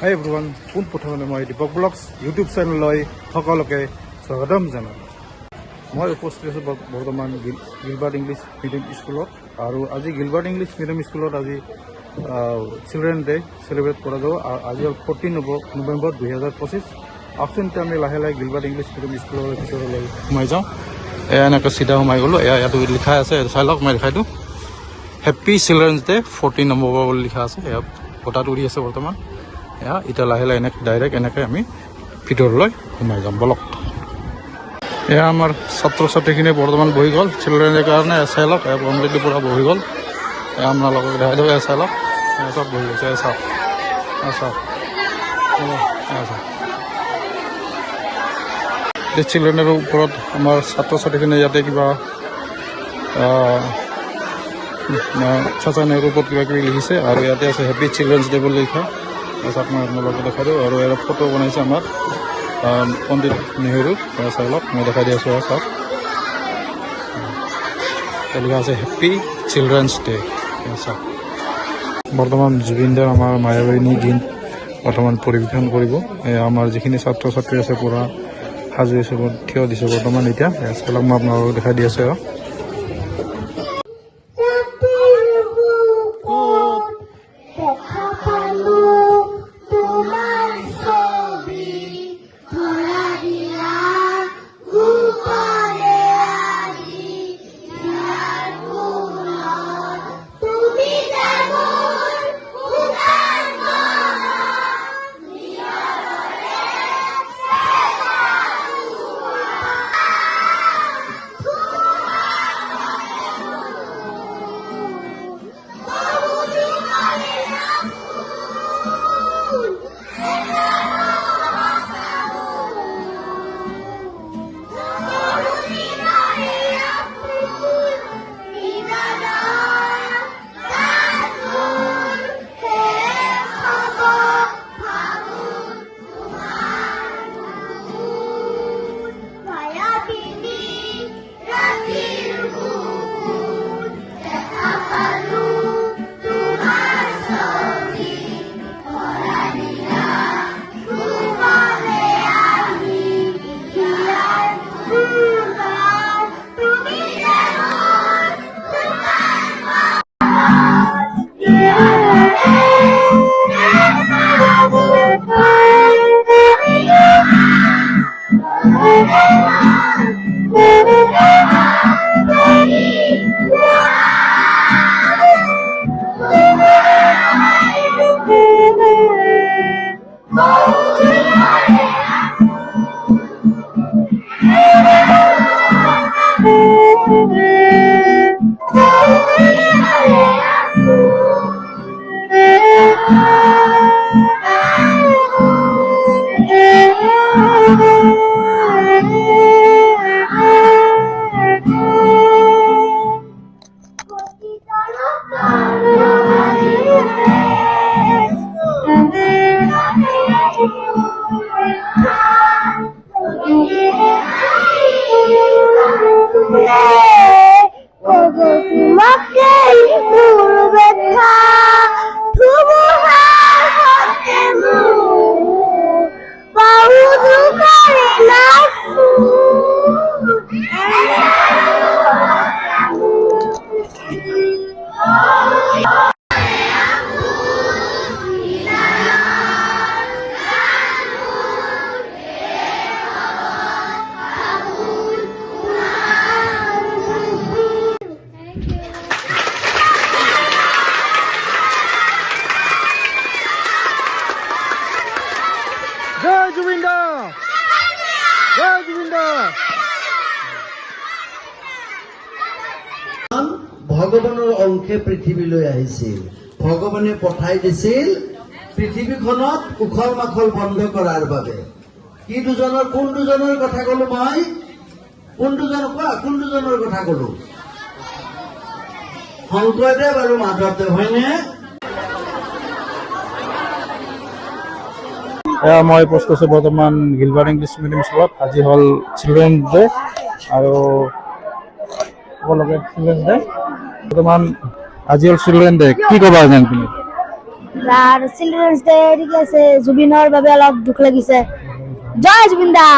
হাই everyone, পোনপ্ৰথমে মই Dipak blogs YouTube চেনেললৈ সকলোকে স্বাগতম জনাওঁ। মই উপস্থিত আছোঁ বৰ্তমান গিলবাৰ্ট ইংলিছ মিডিয়াম স্কুলত। আৰু আজি গিলবাৰ্ট ইংলিছ মিডিয়াম স্কুলত আজি চিলড্ৰেন ডে চেলিব্ৰেট কৰা যাব। আজি হ'ল 14 নৱেম্বৰ 2025। আহকচোন আমি লাহে লাহে গিলবাৰ্ট ইংলিছ মিডিয়াম স্কুলৰ ভিতৰলৈ সোমাই যাওঁ। এয়া এনেকৈ চিধা সোমাই গ'লোঁ। ইয়াত লিখা আছে, চাই লওক, মই দেখাই দিওঁ। হেপ্পী চিলড্ৰেনছ ডে 14 নৱেম্বৰ বুলি লিখা আছে। এয়া বতাহটো উৰি আছে বৰ্তমান। এতিয়া লাহে লাহে এনেকৈ ডাইৰেক্ট এনেকৈ আমি ভিতৰলৈ সোমাই যাম, বলক। এয়া আমাৰ ছাত্ৰ ছাত্ৰীখিনি বৰ্তমান বহি গ'ল চিলড্ৰেনৰ কাৰণে। চাই লওক, কমপ্লিটলি পূৰা বহি গ'ল। আপোনালোকক দেখাই দিওঁ, চাই লওক, চব বহি গৈছে। চাওক চাওক চাওক, এই চিলড্ৰেনৰ ওপৰত আমাৰ ছাত্ৰ ছাত্ৰীখিনি ইয়াতে কিবা চাচা নেহৰুৰ ওপৰত কিবা কিবি লিখিছে। আৰু ইয়াতে আছে হেপ্পী চিলড্ৰেনছ ডে বুলি লিখা। তাৰপিছত মই আপোনালোকে দেখাই দিওঁ। আৰু এটা ফটো বনাইছে আমাৰ পণ্ডিত নেহৰু। চাই লওক, মই দেখাই দি আছোঁ। চাওক, লিখা আছে হেপ্পী চিলড্ৰেনছ ডে। চাওক, বৰ্তমান জুবিন দাৰ আমাৰ মায়াবিনী গীত বৰ্তমান পৰিৱেশন কৰিব। আমাৰ যিখিনি ছাত্ৰ ছাত্ৰী আছে পূৰা সাজু হিচাপত থিয় দিছে বৰ্তমান। এতিয়া চাই লওক, মই আপোনালোকক দেখাই দি আছোঁ। জয় জুবিন দা, জয় জুবিন দা। ভগৱানৰ অংশে পৃথিৱীলৈ আহিছিল। ভগৱানে পঠাই দিছিল পৃথিৱীখনত উখল মাখল বন্ধ কৰাৰ বাবে। কোন দুজনৰ কথা কলো মই? কোন দুজনৰ কথা কলো? শংকৰদেৱ আৰু মাধৱদেৱ, হয়নে? মই উপস্থিত আছোঁ বৰ্তমান গিলবাৰ্ট ইংলিছ মিডিয়াম স্কুলত। আজি হ'ল চিলড্ৰেন ডে আৰু সকলোকে চিলড্ৰেন ডে। বৰ্তমান আজি হ'ল চিলড্ৰেন ডে, কি ক'বা জান তুমি? আৰ চিলড্ৰেনছ ডে ঠিক আছে জুবিনৰ বাবে অলপ দুখ লাগিছে জয় জুবিন দা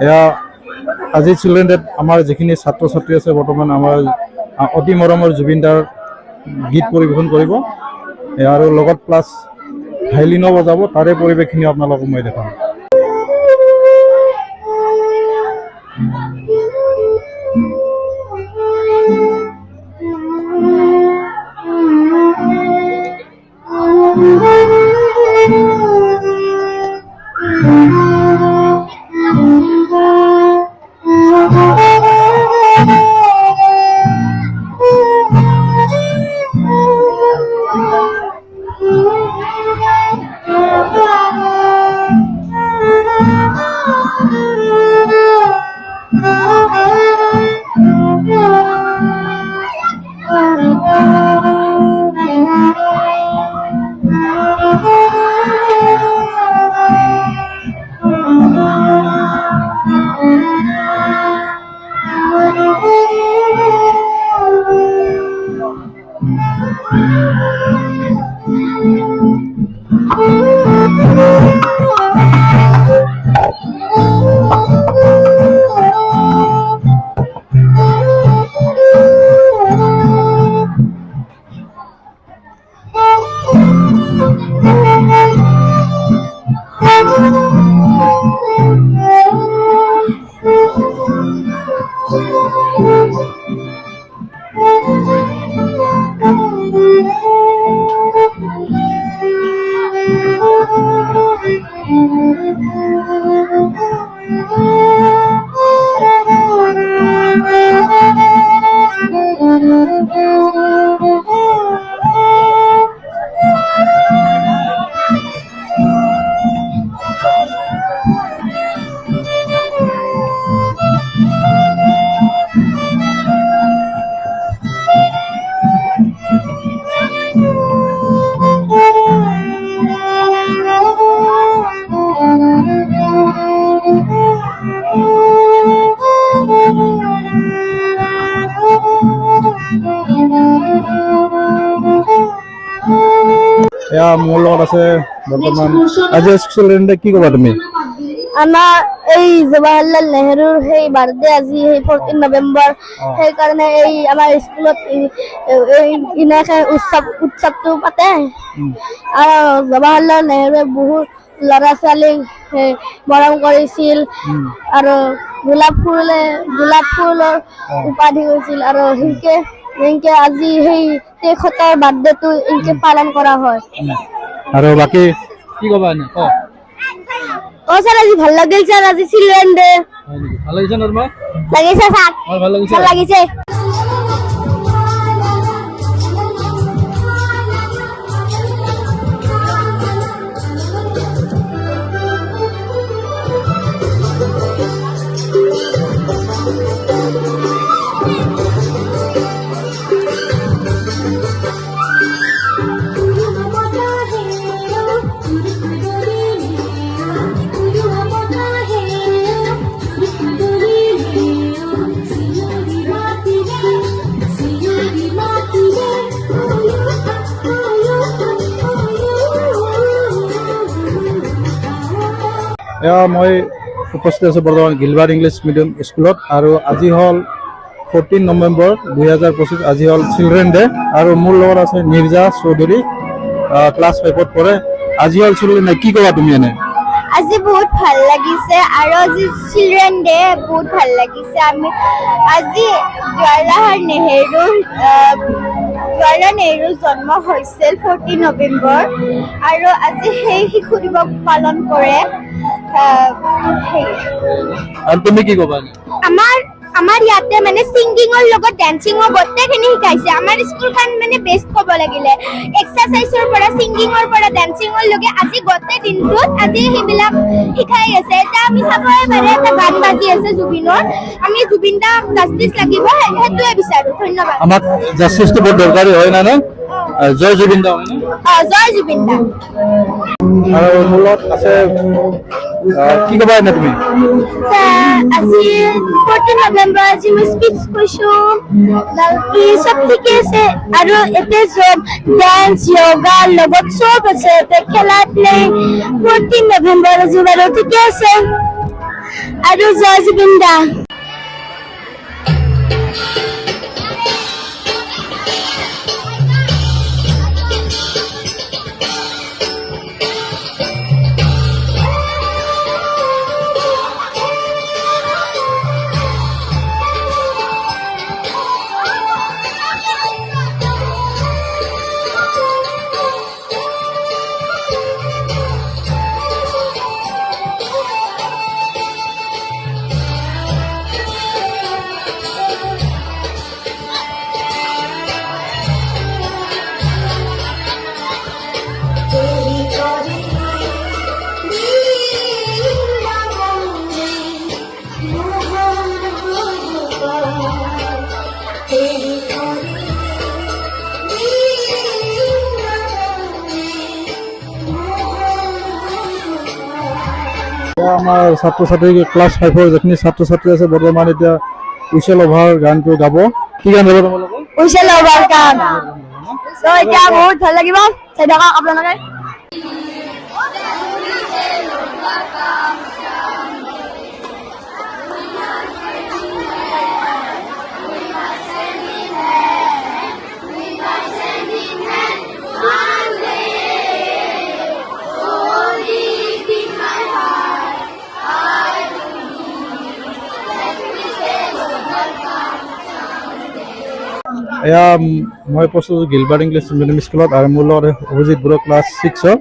এয়া আজি চিলড্ৰেন ডেত আমাৰ যিখিনি ছাত্ৰ ছাত্ৰী আছে বৰ্তমান আমাৰ অতি মৰমৰ জুবিন দাৰ গীত পৰিৱেশন কৰিব আৰু লগত প্লাছ ভাইলিনো বজাব তাৰে পৰিৱেশখিনি আপোনালোকক মই দেখাম এয়া মোৰ লগত আছে বৰ্তমান আজি চিলড্ৰেন ডে কি ক'বা তুমি আমাৰ এই জৱাহৰলাল নেহৰুৰ সেই বাৰ্থডে আজি সেই 14 নৱেম্বৰ সেইকাৰণে এই আমাৰ স্কুলত ইনাকে উৎসৱটো পাতে আৰু জৱাহৰলাল নেহৰুৱে বহুত ল'ৰা ছোৱালীক মৰম কৰিছিল আৰু গোলাপ ফুলৰ উপাধি হৈছিল আৰু সেনেকে আজি সেই তেখেতৰ বাৰ্থডেটো এনেকে পালন কৰা হয় আৰু বাকী কি ক'বা এনে স্যাৰ আজি ভাল লাগিল স্যাৰ আজি চিলড্ৰেন ডে ভাল লাগিছে নৰ্মা লাগিছে স্যাৰ ভাল লাগিছে ভাল লাগিছে এয়া মই উপস্থিত আছোঁ বৰ্তমান গিলবাৰ্ট ইংলিছ মিডিয়াম স্কুলত আৰু আজি হ'ল 14 নৱেম্বৰ 2025 আজি হ'ল চিলড্ৰেন ডে আৰু মোৰ লগত আছে নিৰ্জা চৌধুৰী ক্লাছ 5ত পঢ়ে আজি হ'ল চিলড্ৰেন ডে কি ক'বা তুমি এনে আজি বহুত ভাল লাগিছে আৰু আজি চিলড্ৰেন ডে বহুত ভাল লাগিছে আমি আজি জৱাহৰলাল নেহৰুৰ জন্ম হৈছিল 14 নৱেম্বৰ আৰু আজি সেই শিশু দিৱস পালন কৰে আৰু তুমি কি ক'বা আমাৰ ইয়াতে মানে সিংগিঙৰ লগত ডান্সিঙৰ গোটেইখিনি শিকাইছে আমাৰ স্কুলখন মানে বেষ্ট ক'ব লাগিলে এক্সাৰচাইজৰ পৰা সিংগিঙৰ পৰা ডান্সিঙৰ লগে আজি গোটেই দিনটোত আজি সেইবিলাক শিকাই আছে এতিয়া আমি চাবই পাৰে এটা গান বাজি আছে জুবিনৰ আমি জুবিন দাক জাষ্টিছ লাগিব সেইটোৱে বিচাৰো ধন্যবাদ আমাক জাষ্টিছটো বহুত দৰকাৰী হয় না জয় জুবিন দা হয়নে জয় জুবিন দা আৰু মোৰ লগত আছে কি ক'বা এনে তুমি আজি 14 নৱেম্বৰ আজি মই স্পীচ কৈছো বাকী চব ঠিকে আছে আৰু এতে চব ডান্স য়োগা লগত চব আছে এতে খেলা প্লে 14 নৱেম্বৰ আজি বাৰু ঠিকে আছে আৰু জয় জুবিন দা আমাৰ ছাত্ৰ ছাত্ৰী ক্লাছ 5ৰ যিখিনি ছাত্ৰ ছাত্ৰী আছে বৰ্তমান এতিয়া উইচেল অভাৰ গানটো গাব কি গান গাব তোমালোকে উইচেল অভাৰ গান তো এতিয়া বহুত ভাল লাগিব চাই থাকক আপোনালোকে এয়া মই পঢ়ছো গিলবাৰ্ট ইংলিছ মিডিয়াম স্কুলত আৰু মোৰ লগত অভিজিত বড়ো ক্লাছ 6ৰ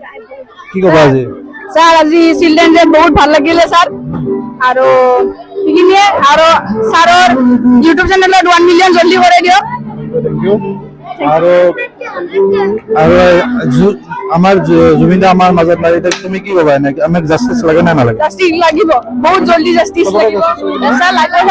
কি ক'বা আজি স্যাৰ আজি চিলড্ৰেন ডে বহুত ভাল লাগিলে স্যাৰ আৰু এইখিনিয়ে আৰু স্যাৰৰ ইউটিউব চেনেলত 1 মিলিয়ন জলদি কৰি দিয়ক থেংক ইউ আৰু আমাৰ জুবিন দা আমাৰ মাজত নাই তুমি কি ক'বা এনে আমাক জাষ্টিস লাগে না নালাগে জাস্টিস লাগিব বহুত জলদি জাস্টিস লাগিব স্যার লাগিব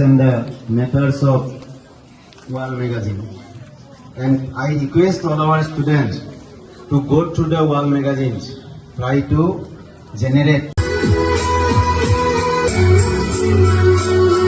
And the methods of World Magazine. And I request all our students to go through the World Magazines, try to generate Thank you.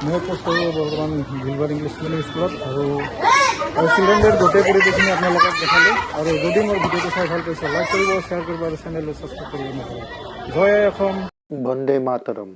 মই উপস্থিত বৰ্তমান গিলবাৰ্ট ইংলিছ মিডিয়াম স্কুলত আৰু চিলড্ৰেন গোটেই পৰিৱেশখিনি আপোনালোকক দেখালোঁ আৰু যদি মোৰ ভিডিঅ'টো চাই ভাল পাইছে লাইক কৰিব শ্বেয়াৰ কৰিব আৰু চেনেলটো ছাবস্ক্ৰাইব কৰিব নকৰিব। জয় অসম, বন্দে মাতৰম।